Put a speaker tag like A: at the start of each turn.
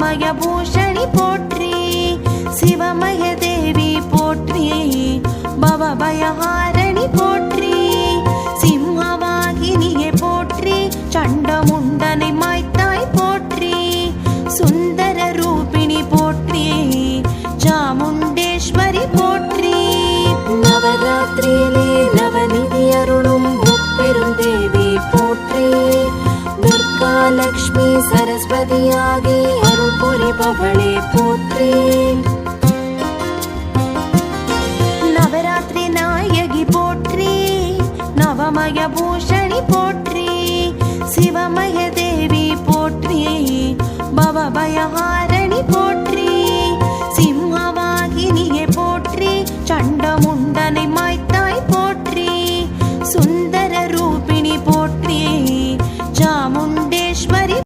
A: நவமய பூஷணி போற்றி, சிவமய தேவி போற்றி, பவபயஹாரணி போற்றி, சிம்மவாகினியே போற்றி, சண்டமுண்டனை மாய்த்தாய் போற்றி, சுந்தர ரூபிணி போற்றி, சாமுண்டேஸ்வரி போற்றி.
B: நவராத்திரியிலே நவநிதி அருளும் முப்பெரும் தேவி போற்றி, துர்கா லக்ஷ்மி சரஸ்வதியாகி அருள் புரிபவளே போற்றி.
A: நவராத்திரி நாயகி போற்றி, நவமய பூஷணி போற்றி, சிவமய தேவி போற்றி, பவபயஹாரணி போற்றி, சிம்மவாகினியே போற்றி, சண்டமுண்டனை மாய்த்தாய் போற்றி, சுந்தர ரூபிணி போற்றி, சாமுண்ட